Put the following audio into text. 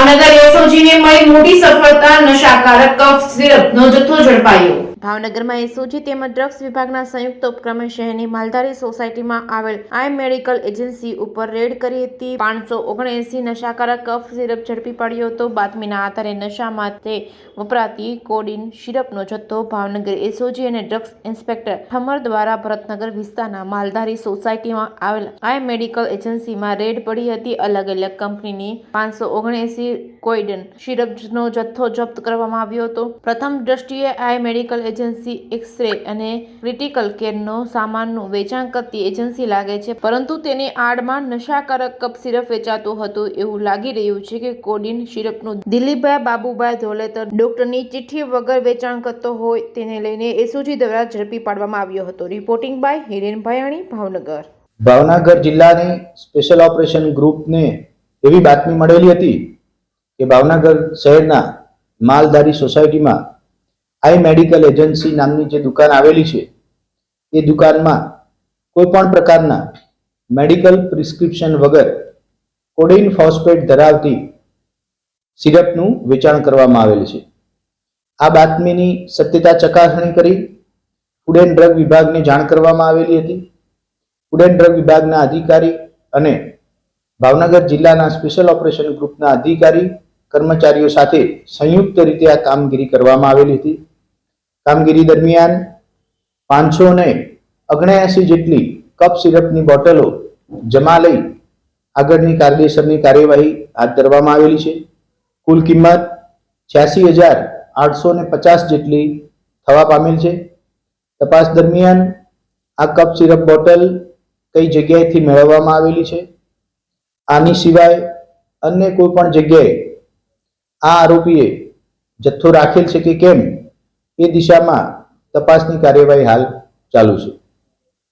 ભાવનગર એસઓજીને મળી મોટી સફળતા, નશાકારક કફ સિરપનો જથ્થો ઝડપાયો। ભાવનગરમાં એસઓજી તેમજ ડ્રગ્સ વિભાગના સંયુક્ત ઉપક્રમે શહેરની માલધારી સોસાયટીમાં આવેલ આઈ મેડિકલ એજન્સી ઉપર રેડ કરી હતી। 579 નશાકારક કફ સિરપ ઝડપી પડ્યો હતો। બાતમીના આધારે નશા માટે વપરાતી કોડીન સિરપનો જથ્થો ભાવનગર એસઓજી અને ડ્રગ્સ ઇન્સ્પેક્ટર ઠમર દ્વારા ભરતનગર વિસ્તારના માલધારી સોસાયટીમાં આવેલ આઈ મેડિકલ એજન્સીમાં રેડ પડી હતી। અલગ અલગ કંપનીની 579 કોઈડન સિરપનો જથ્થો જપ્ત કરવામાં આવ્યો હતો। પ્રથમ દ્રષ્ટિએ આઈ મેડિકલ એજન્સી એક્સ-રે અને ક્રિટિકલ કેરનો સામાનનું વેચાણ કરતી એજન્સી લાગે છે, પરંતુ તેની આડમાં નશાકારક કફ સિરપ વેચાતું હતું એવું લાગી રહ્યું છે કે કોડીન સિરપનું દિલીપભાઈ બાબુભાઈ ધોલેતર ડોક્ટરની ચિઠ્ઠી વગર વેચાણ કરતો હોય તેને લઈને એસઓજી દ્વારા ઝડપી પાડવામાં આવ્યો હતો। Reporting by Hiren Bhayani, Bhavnagar. ભાવનગર જિલ્લાની સ્પેશિયલ ઓપરેશન ગ્રુપને એવી બાતમી મળેલી હતી કે ભાવનગર શહેરના માલધારી સોસાયટીમાં આઈ મેડિકલ એજન્સી નામની જે દુકાન આવેલી છે એ દુકાનમાં કોઈ પણ પ્રકારના મેડિકલ પ્રિસ્ક્રિપ્શન વગર કોડીન ફોસ્ફેટ ધરાવતી સિરપનું વેચાણ કરવામાં આવેલ છે। આ બાતમીની સત્યતા ચકાસણી કરી ફૂડ એન્ડ ડ્રગ વિભાગને જાણ કરવામાં આવેલી હતી। ફૂડ એન્ડ ડ્રગ વિભાગના અધિકારી અને ભાવનગર જિલ્લાના સ્પેશિયલ ઓપરેશન ગ્રુપના અધિકારી કર્મચારીઓ સાથે સંયુક્ત રીતે આ કામગીરી કરવામાં આવેલી હતી। કામગીરી દરમિયાન 579 જેટલી કફ સિરપની બોટલો જમા લઈ આગળની કાયદેસરની કાર્યવાહી હાથ ધરવામાં આવેલી છે। કુલ કિંમત 86,850 જેટલી થવા પામેલ છે। તપાસ દરમિયાન આ કફ સિરપ બોટલ કઈ જગ્યાએથી મેળવવામાં આવેલી છે, આની સિવાય અન્ય કોઈ પણ જગ્યાએ આ આરોપીએ જથ્થો રાખેલ છે કે કેમ એ દિશામાં તપાસની કાર્યવાહી હાલ ચાલુ છે।